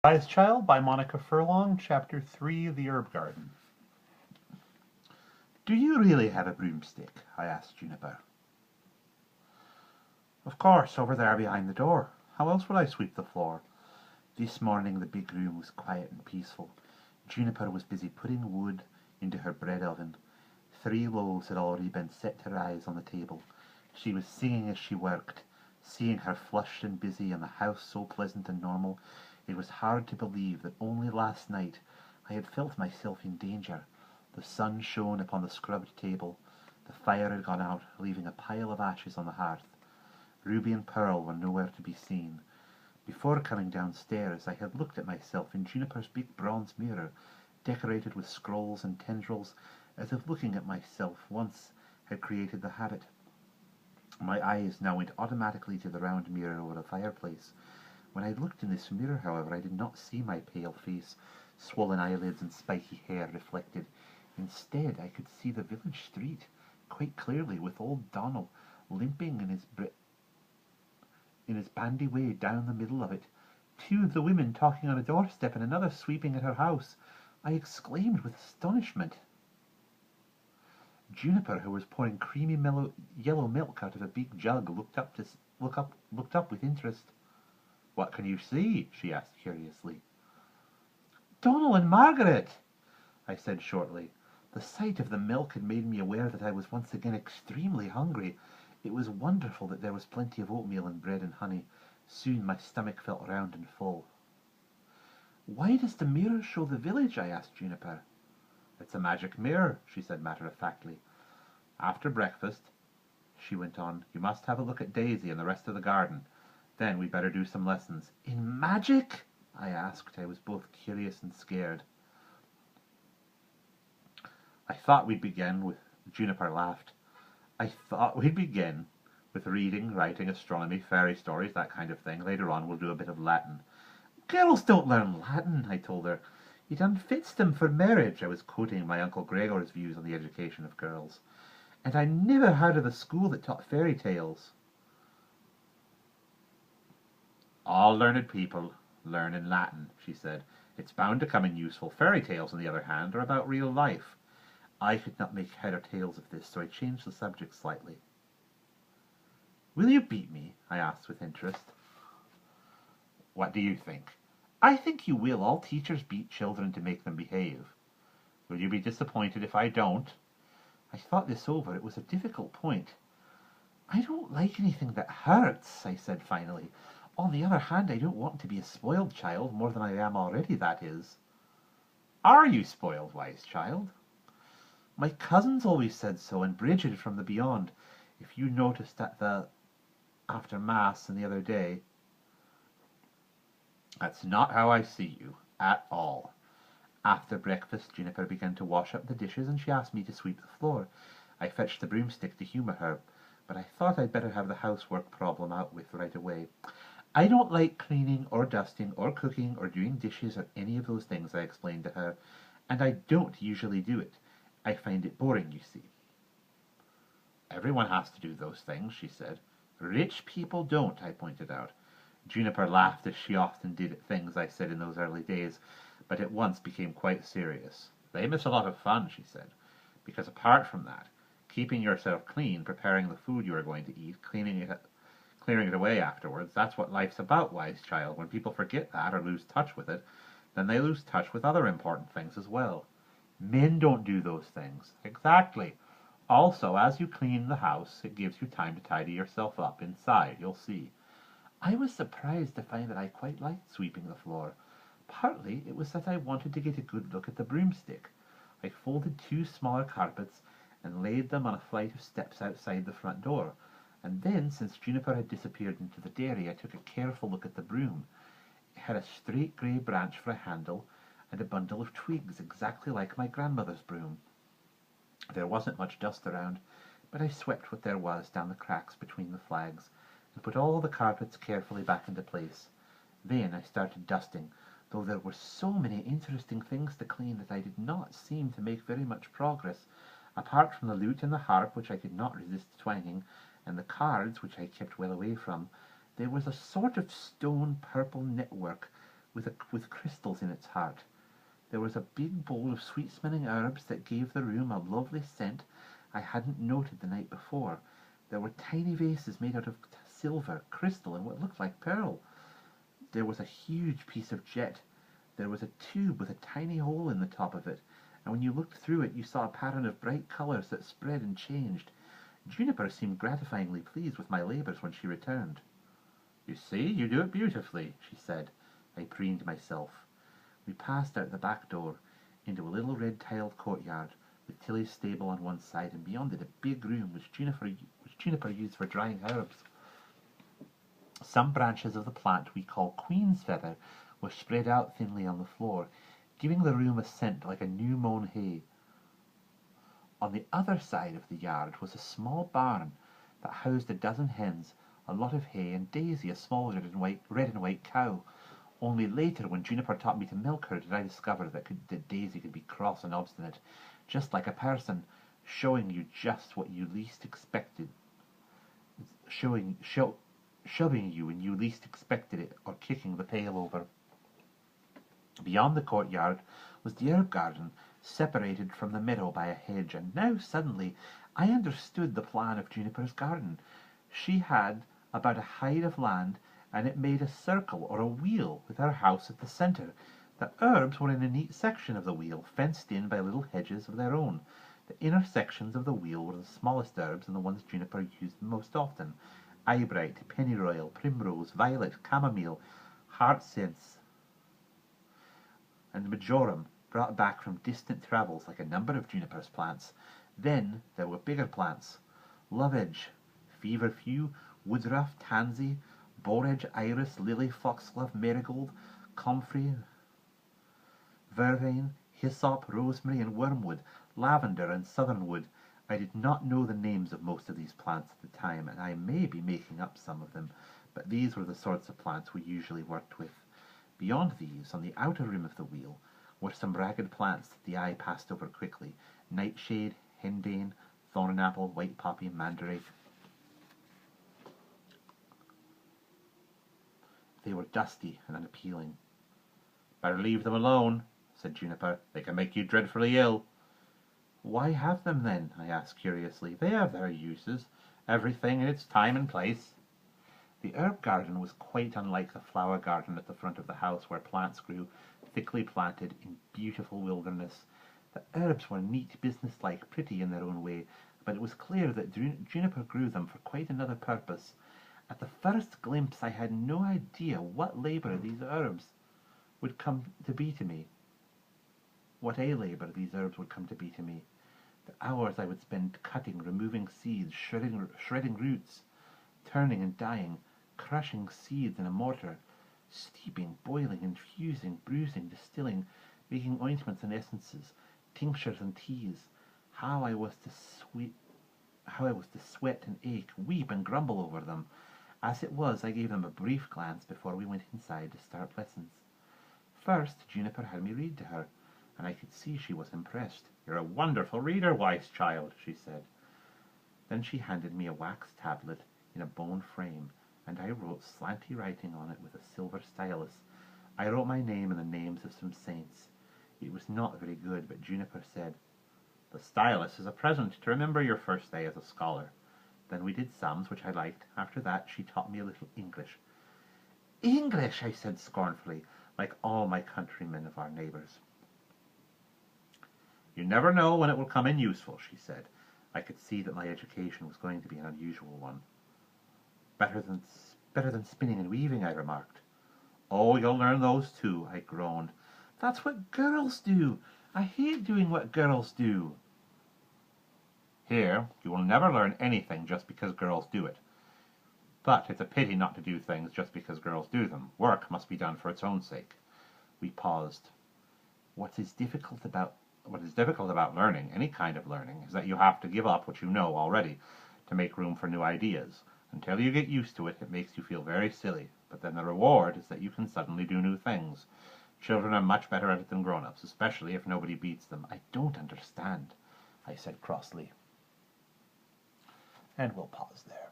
Wise Child by Monica Furlong, Chapter 3, The Herb Garden. "Do you really have a broomstick?" I asked Juniper. "Of course, over there behind the door. How else would I sweep the floor?" This morning the big room was quiet and peaceful. Juniper was busy putting wood into her bread oven. 3 loaves had already been set to rise on the table. She was singing as she worked. Seeing her flushed and busy and the house so pleasant and normal, it was hard to believe that only last night I had felt myself in danger. The sun shone upon the scrubbed table. The fire had gone out, leaving a pile of ashes on the hearth. Ruby and Pearl were nowhere to be seen. Before coming downstairs, I had looked at myself in Juniper's big bronze mirror, decorated with scrolls and tendrils, as if looking at myself once had created the habit. My eyes now went automatically to the round mirror over the fireplace. When I looked in this mirror, however, I did not see my pale face, swollen eyelids, and spiky hair reflected. Instead, I could see the village street quite clearly, with old Donald limping in his bandy way down the middle of it. 2 of the women talking on a doorstep and another sweeping at her house. I exclaimed with astonishment. Juniper, who was pouring creamy yellow milk out of a big jug, looked up with interest. "What can you see?" she asked curiously. "Donald and Margaret," I said shortly. The sight of the milk had made me aware that I was once again extremely hungry. It was wonderful that there was plenty of oatmeal and bread and honey. Soon my stomach felt round and full. "Why does the mirror show the village?" I asked Juniper. "It's a magic mirror," she said matter-of-factly. "After breakfast," she went on, "you must have a look at Daisy and the rest of the garden. Then we'd better do some lessons." "In magic?" I asked. I was both curious and scared. Juniper laughed. "I thought we'd begin with reading, writing, astronomy, fairy stories, that kind of thing. Later on we'll do a bit of Latin." "Girls don't learn Latin," I told her. "It unfits them for marriage." I was quoting my Uncle Gregor's views on the education of girls. "And I never heard of a school that taught fairy tales." "All learned people learn in Latin," she said. "It's bound to come in useful. Fairy tales, on the other hand, are about real life." I could not make head or tails of this, so I changed the subject slightly. "Will you beat me?" I asked with interest. "What do you think?" "I think you will. All teachers beat children to make them behave." "Will you be disappointed if I don't?" I thought this over. It was a difficult point. "I don't like anything that hurts," I said finally. "On the other hand, I don't want to be a spoiled child, more than I am already, that is." "Are you spoiled, Wise Child?" "My cousins always said so, and Bridget from the Beyond. If you noticed after Mass and the other day." "That's not how I see you, at all." After breakfast, Juniper began to wash up the dishes, and she asked me to sweep the floor. I fetched the broomstick to humour her, but I thought I'd better have the housework problem out with right away. "I don't like cleaning or dusting or cooking or doing dishes or any of those things," I explained to her, "and I don't usually do it. I find it boring, you see." "Everyone has to do those things," she said. "Rich people don't," I pointed out. Juniper laughed, as she often did at things I said in those early days, but at once became quite serious. "They miss a lot of fun," she said, "because apart from that, keeping yourself clean, preparing the food you are going to eat, clearing it away afterwards, that's what life's about, Wise Child. When people forget that or lose touch with it, then they lose touch with other important things as well. Men don't do those things." "Exactly. Also, as you clean the house, it gives you time to tidy yourself up inside, you'll see." I was surprised to find that I quite liked sweeping the floor. Partly it was that I wanted to get a good look at the broomstick. I folded 2 smaller carpets and laid them on a flight of steps outside the front door, and then, since Juniper had disappeared into the dairy, I took a careful look at the broom. It had a straight grey branch for a handle, and a bundle of twigs exactly like my grandmother's broom. There wasn't much dust around, but I swept what there was down the cracks between the flags, and put all the carpets carefully back into place. Then I started dusting, though there were so many interesting things to clean that I did not seem to make very much progress. Apart from the lute and the harp, which I could not resist twanging, and the cards, which I kept well away from, there was a sort of stone purple network with crystals in its heart. There was a big bowl of sweet-smelling herbs that gave the room a lovely scent I hadn't noted the night before. There were tiny vases made out of silver, crystal, and what looked like pearl. There was a huge piece of jet. There was a tube with a tiny hole in the top of it, and when you looked through it you saw a pattern of bright colours that spread and changed. Juniper seemed gratifyingly pleased with my labours when she returned. "You see, you do it beautifully," she said. I preened myself. We passed out the back door into a little red-tiled courtyard with Tilly's stable on one side, and beyond it a big room which Juniper used for drying herbs. Some branches of the plant we call queen's feather were spread out thinly on the floor, giving the room a scent like a new-mown hay. On the other side of the yard was a small barn that housed a dozen hens, a lot of hay, and Daisy, a small red and white cow. Only later, when Juniper taught me to milk her, did I discover that Daisy could be cross and obstinate, just like a person, showing you just what you least expected, shoving you when you least expected it, or kicking the pail over. Beyond the courtyard was the herb garden, separated from the meadow by a hedge, and now suddenly I understood the plan of Juniper's garden. She had about a hide of land, and it made a circle or a wheel with her house at the centre. The herbs were in a neat section of the wheel, fenced in by little hedges of their own. The inner sections of the wheel were the smallest herbs and the ones Juniper used most often: eyebright, pennyroyal, primrose, violet, chamomile, heartsense, and marjoram, brought back from distant travels like a number of Juniper's plants. Then there were bigger plants: love-edge, feverfew, woodruff, tansy, boredge, iris, lily, foxglove, marigold, comfrey, vervain, hyssop, rosemary, and wormwood, lavender, and southernwood. I did not know the names of most of these plants at the time, and I may be making up some of them, but these were the sorts of plants we usually worked with. Beyond these, on the outer rim of the wheel, were some ragged plants that the eye passed over quickly: nightshade, henbane, thornapple, white poppy, mandrake. They were dusty and unappealing. "Better leave them alone," said Juniper. "They can make you dreadfully ill." "Why have them, then?" I asked curiously. "They have their uses. Everything in its time and place." The herb garden was quite unlike the flower garden at the front of the house, where plants grew thickly planted in beautiful wilderness. The herbs were neat, businesslike, pretty in their own way, but it was clear that Juniper grew them for quite another purpose. At the first glimpse I had no idea what labour these herbs would come to be to me. What a labour these herbs would come to be to me. The hours I would spend cutting, removing seeds, shredding roots, turning and dyeing, crushing seeds in a mortar, steeping, boiling, infusing, bruising, distilling, making ointments and essences, tinctures and teas. How I was to sweat and ache, weep and grumble over them. As it was, I gave them a brief glance before we went inside to start lessons. First, Juniper had me read to her, and I could see she was impressed. "You're a wonderful reader, Wise Child," she said. Then she handed me a wax tablet in a bone frame, and I wrote slanty writing on it with a silver stylus. I wrote my name and the names of some saints. It was not very good, but Juniper said, "The stylus is a present to remember your first day as a scholar." Then we did sums, which I liked. After that, she taught me a little English. "English!" I said scornfully, like all my countrymen of our neighbours. "You never know when it will come in useful," she said. I could see that my education was going to be an unusual one. Better than spinning and weaving," I remarked. "Oh, you'll learn those too," I groaned. "That's what girls do. I hate doing what girls do." "Here, you will never learn anything just because girls do it. But it's a pity not to do things just because girls do them. Work must be done for its own sake." We paused. What is difficult about learning, any kind of learning, is that you have to give up what you know already to make room for new ideas. Until you get used to it, it makes you feel very silly, but then the reward is that you can suddenly do new things. Children are much better at it than grown-ups, especially if nobody beats them. "I don't understand," I said crossly. And we'll pause there.